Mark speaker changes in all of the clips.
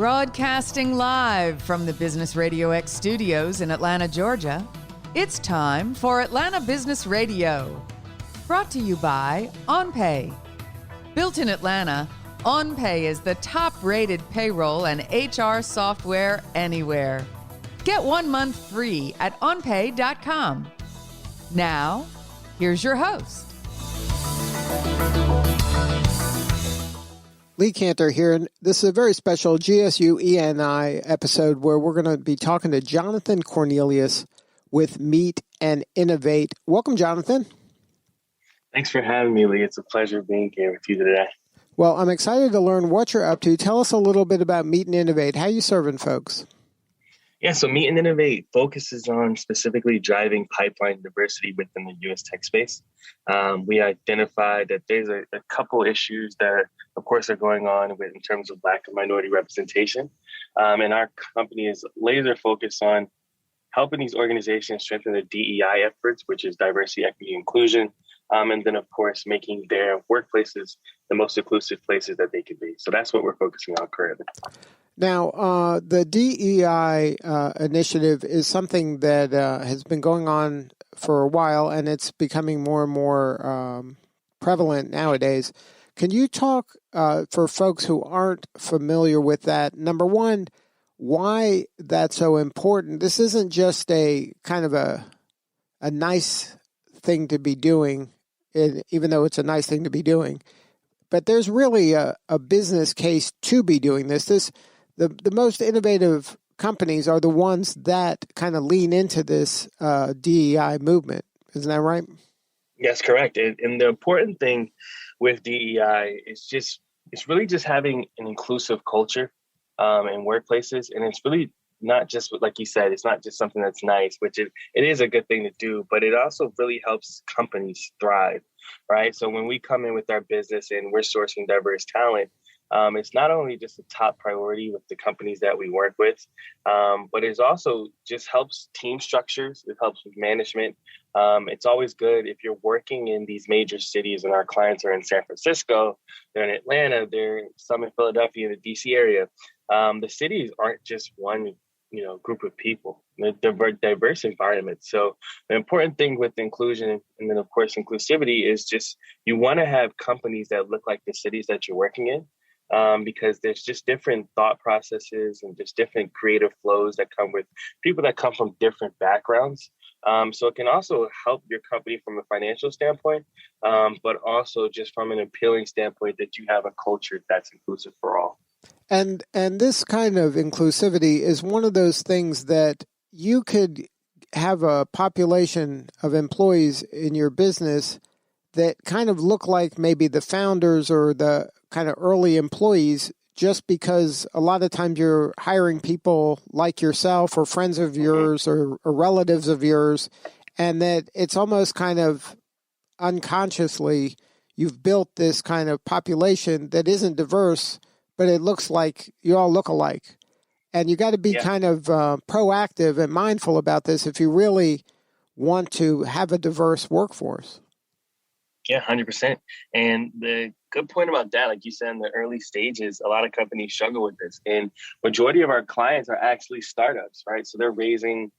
Speaker 1: Broadcasting live from the Business RadioX studios in Atlanta, Georgia, it's time for Atlanta Business Radio. Brought to you by OnPay. Built in Atlanta, OnPay is the top-rated payroll and HR software anywhere. Get 1 month free at onpay.com. Now, here's your host.
Speaker 2: Lee Cantor here, and this is a very special GSU ENI episode where we're going to be talking to Jonathan Cornelius with Meet and Innovate. Welcome, Jonathan.
Speaker 3: Thanks for having me, Lee. It's a pleasure being here with you today.
Speaker 2: Well, I'm excited to learn what you're up to. Tell us a little bit about Meet and Innovate. How are you serving folks?
Speaker 3: Yeah, so Meet and Innovate focuses on specifically driving pipeline diversity within the U.S. tech space. We identified that there's a couple issues that, of course, are going on in terms of lack of minority representation. And our company is laser focused on helping these organizations strengthen their DEI efforts, which is diversity, equity, inclusion. And then, of course, making their workplaces the most inclusive places that they can be. So that's what we're focusing on currently.
Speaker 2: Now, the DEI initiative is something that has been going on for a while, and it's becoming more and more prevalent nowadays. Can you talk for folks who aren't familiar with that? Number one, why that's so important? This isn't just a kind of a nice thing to be doing, even though it's a nice thing to be doing. But there's really a business case to be doing this. The most innovative companies are the ones that kind of lean into this DEI movement. Isn't that right?
Speaker 3: Yes, correct. And the important thing with DEI is it's really just having an inclusive culture in workplaces. And it's really not just, like you said, it's not just something that's nice, which it is a good thing to do, but it also really helps companies thrive, right? So when we come in with our business and we're sourcing diverse talent, it's not only just a top priority with the companies that we work with, but it also just helps team structures. It helps with management. It's always good if you're working in these major cities and our clients are in San Francisco, they're in Atlanta, they're some in Philadelphia, in the DC area. The cities aren't just one group of people. They're diverse environments. So the important thing with inclusion and then, of course, inclusivity is just you want to have companies that look like the cities that you're working in. Because there's just different thought processes and just different creative flows that come with people that come from different backgrounds. So it can also help your company from a financial standpoint, but also just from an appealing standpoint that you have a culture that's inclusive for all.
Speaker 2: And this kind of inclusivity is one of those things that you could have a population of employees in your business that kind of look like maybe the founders or the kind of early employees, just because a lot of times you're hiring people like yourself or friends of yours or relatives of yours, and that it's almost kind of unconsciously you've built this kind of population that isn't diverse, but it looks like you all look alike. And you got to be kind of proactive and mindful about this if you really want to have a diverse workforce.
Speaker 3: Yeah, 100%. And the good point about that, like you said, in the early stages, a lot of companies struggle with this. And majority of our clients are actually startups, right? So they're raising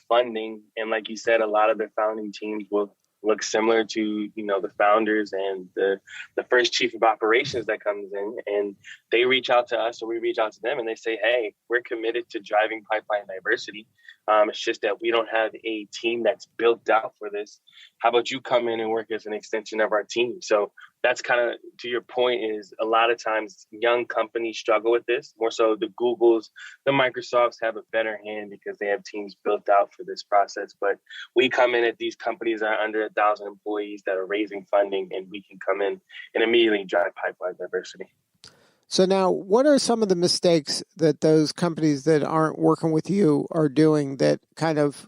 Speaker 3: funding. And like you said, a lot of their founding teams will look similar to, the founders and the first chief of operations that comes in, and they reach out to us or we reach out to them and they say, hey, we're committed to driving pipeline diversity. It's just that we don't have a team that's built out for this. How about you come in and work as an extension of our team? So that's kind of, to your point, is a lot of times young companies struggle with this. More so the Googles, the Microsofts have a better hand because they have teams built out for this process. But we come in at these companies that are under 1,000 employees that are raising funding, and we can come in and immediately drive pipeline diversity.
Speaker 2: So now, what are some of the mistakes that those companies that aren't working with you are doing that kind of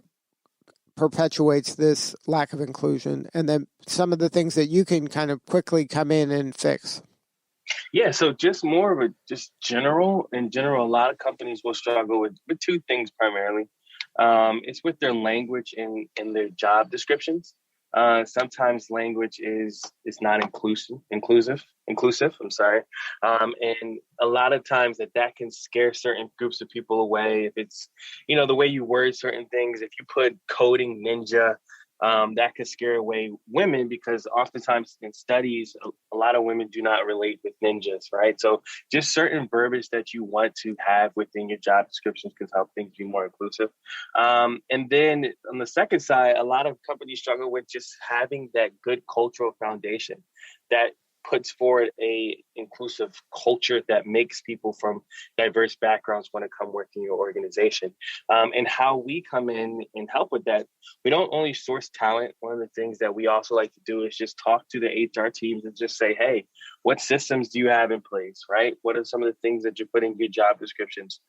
Speaker 2: perpetuates this lack of inclusion? And then some of the things that you can kind of quickly come in and fix?
Speaker 3: Yeah, so just more of a general, a lot of companies will struggle with two things primarily. It's with their language and their job descriptions. Sometimes language is not inclusive. I'm sorry. And a lot of times that can scare certain groups of people away. If it's, the way you word certain things, if you put coding ninja, that could scare away women, because oftentimes in studies, a lot of women do not relate with ninjas, right? So just certain verbiage that you want to have within your job descriptions can help things be more inclusive. And then on the second side, a lot of companies struggle with just having that good cultural foundation that puts forward a inclusive culture that makes people from diverse backgrounds want to come work in your organization. And how we come in and help with that, we don't only source talent. One of the things that we also like to do is just talk to the HR teams and just say, hey, what systems do you have in place, right? What are some of the things that you're putting in your job descriptions?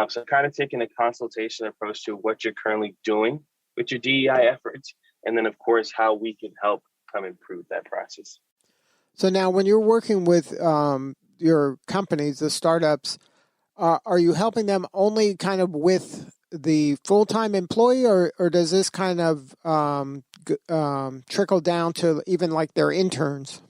Speaker 3: So kind of taking a consultation approach to what you're currently doing with your DEI efforts. And then, of course, how we can help come improve that process.
Speaker 2: So now when you're working with your companies, the startups, are you helping them only kind of with the full-time employee, or does this kind of trickle down to even like their interns?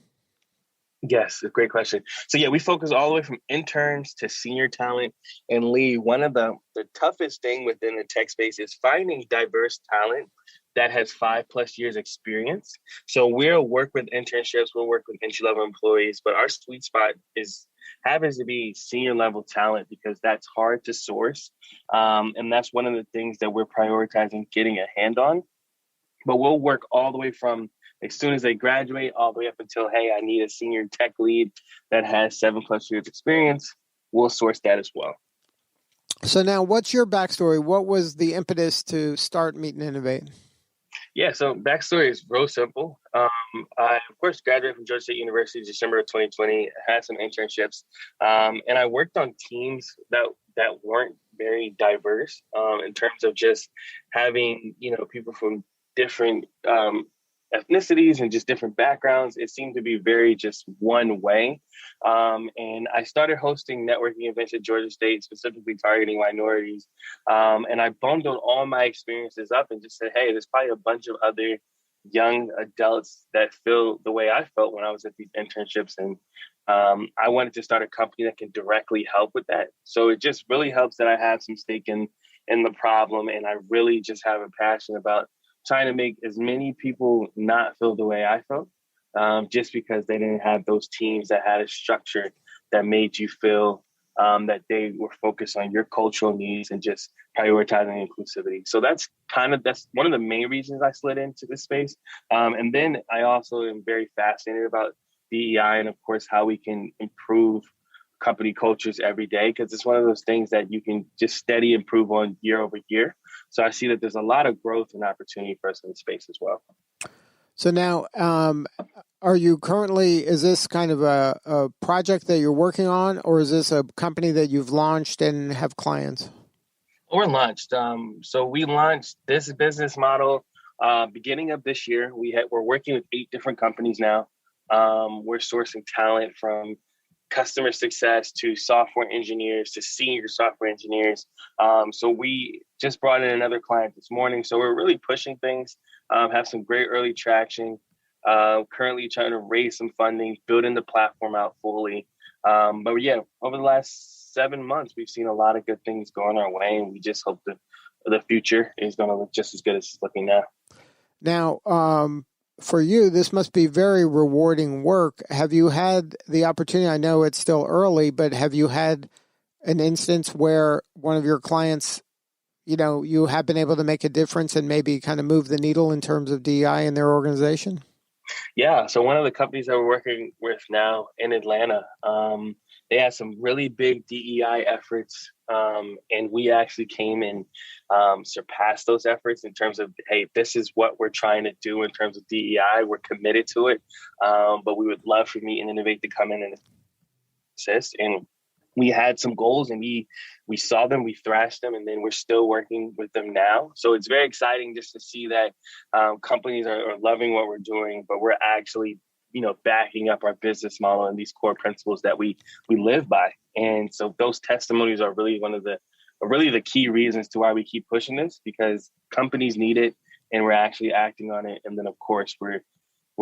Speaker 3: Yes, a great question. So yeah, we focus all the way from interns to senior talent. And Lee, one of the toughest thing within the tech space is finding diverse talent that has 5+ years experience. So we'll work with internships, we'll work with entry-level employees, but our sweet spot happens to be senior level talent, because that's hard to source. And that's one of the things that we're prioritizing getting a hand on. But we'll work all the way from as soon as they graduate all the way up until, hey, I need a senior tech lead that has 7+ years experience. We'll source that as well.
Speaker 2: So now what's your backstory? What was the impetus to start Meet and Innovate?
Speaker 3: Yeah, so backstory is real simple. I, of course, graduated from Georgia State University December of 2020, had some internships, and I worked on teams that weren't very diverse in terms of just having, people from different ethnicities and just different backgrounds. It seemed to be very just one way. And I started hosting networking events at Georgia State, specifically targeting minorities. And I bundled all my experiences up and just said, hey, there's probably a bunch of other young adults that feel the way I felt when I was at these internships. And I wanted to start a company that can directly help with that. So it just really helps that I have some stake in the problem. And I really just have a passion about trying to make as many people not feel the way I felt, just because they didn't have those teams that had a structure that made you feel that they were focused on your cultural needs and just prioritizing inclusivity. So that's one of the main reasons I slid into this space. And then I also am very fascinated about DEI and, of course, how we can improve company cultures every day, because it's one of those things that you can just steady improve on year over year. So I see that there's a lot of growth and opportunity for us in the space as well.
Speaker 2: So now, are you currently, is this kind of a project that you're working on, or is this a company that you've launched and have clients?
Speaker 3: We're launched. So we launched this business model beginning of this year. We're working with 8 different companies now. We're sourcing talent from customer success to software engineers to senior software engineers. So we just brought in another client this morning. So we're really pushing things, have some great early traction, currently trying to raise some funding, building the platform out fully. But yeah, over the last 7 months, we've seen a lot of good things going our way, and we just hope that the future is going to look just as good as it's looking now.
Speaker 2: Now, for you, this must be very rewarding work. Have you had the opportunity, I know it's still early, but have you had an instance where one of your clients, you have been able to make a difference and maybe kind of move the needle in terms of DEI in their organization?
Speaker 3: Yeah. So one of the companies that we're working with now in Atlanta, they had some really big DEI efforts. And we actually came and surpassed those efforts in terms of, hey, this is what we're trying to do in terms of DEI. We're committed to it. But we would love for Meet and Innovate to come in and assist. And we had some goals, and we saw them, we thrashed them, and then we're still working with them now. So it's very exciting just to see that companies are loving what we're doing, but we're actually backing up our business model and these core principles that we live by. And so those testimonies are really the key reasons to why we keep pushing this, because companies need it. and we're actually acting on it. And then, of course, we're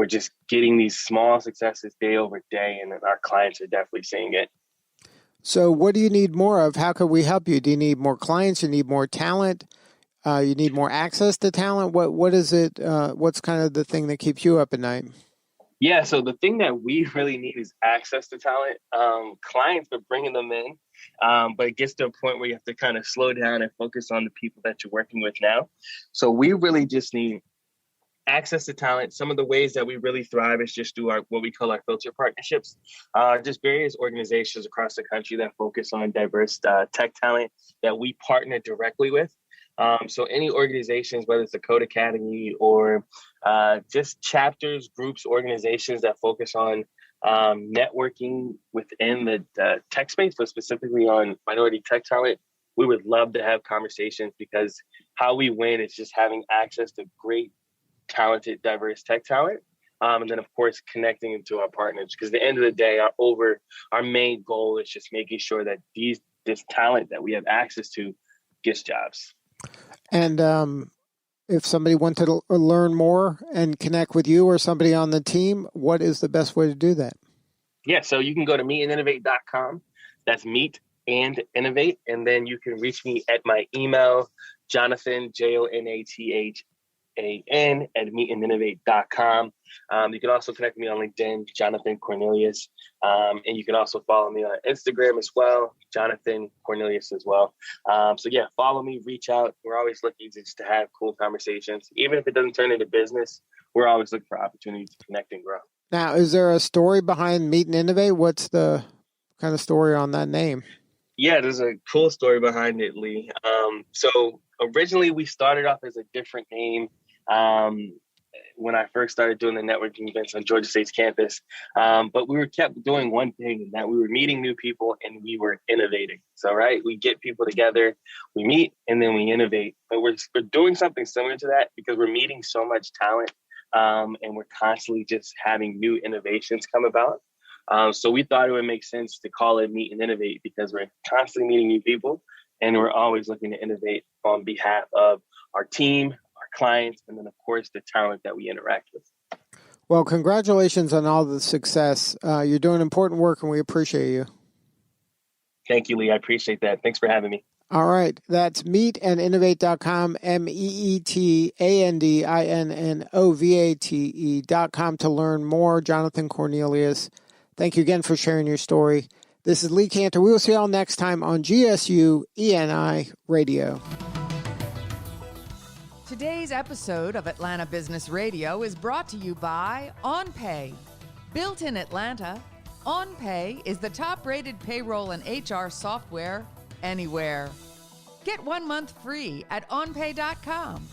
Speaker 3: just getting these small successes day over day, and our clients are definitely seeing it.
Speaker 2: So what do you need more of? How can we help you? Do you need more clients? You need more talent? You need more access to talent? What is it? What's kind of the thing that keeps you up at night?
Speaker 3: Yeah, so the thing that we really need is access to talent. Clients are bringing them in, but it gets to a point where you have to kind of slow down and focus on the people that you're working with now. So we really just need access to talent. Some of the ways that we really thrive is just through what we call our filter partnerships, just various organizations across the country that focus on diverse tech talent that we partner directly with. So any organizations, whether it's the Code Academy or just chapters, groups, organizations that focus on networking within the tech space, but specifically on minority tech talent, we would love to have conversations, because how we win is just having access to great, talented, diverse tech talent. And then, of course, connecting into our partners, because at the end of the day, our main goal is just making sure that this talent that we have access to gets jobs.
Speaker 2: And if somebody wanted to learn more and connect with you or somebody on the team, what is the best way to do that?
Speaker 3: Yeah, so you can go to meetinnovate.com. That's Meet and Innovate. And then you can reach me at my email, Jonathan, JONATHAN, at meetinnovate.com. You can also connect me on LinkedIn, Jonathan Cornelius. And you can also follow me on Instagram as well, Jonathan Cornelius as well. So yeah, follow me, reach out. We're always looking just to have cool conversations. Even if it doesn't turn into business, we're always looking for opportunities to connect and grow.
Speaker 2: Now, is there a story behind Meet and Innovate? What's the kind of story on that name?
Speaker 3: Yeah, there's a cool story behind it, Lee. So originally we started off as a different name. When I first started doing the networking events on Georgia State's campus. But we were kept doing one thing, and that we were meeting new people and we were innovating. So, right, we get people together, we meet, and then we innovate. But we're doing something similar to that, because we're meeting so much talent, and we're constantly just having new innovations come about. So we thought it would make sense to call it Meet and Innovate, because we're constantly meeting new people, and we're always looking to innovate on behalf of our team, clients, and then, of course, the talent that we interact with.
Speaker 2: Well, congratulations on all the success. You're doing important work, and we appreciate you.
Speaker 3: Thank you, Lee. I appreciate that. Thanks for having me.
Speaker 2: All right. That's meetandinnovate.com, meetandinnovate.com to learn more. Jonathan Cornelius, thank you again for sharing your story. This is Lee Cantor. We will see you all next time on GSU ENI Radio.
Speaker 1: Today's episode of Atlanta Business Radio is brought to you by OnPay. Built in Atlanta, OnPay is the top-rated payroll and HR software anywhere. Get 1 month free at onpay.com.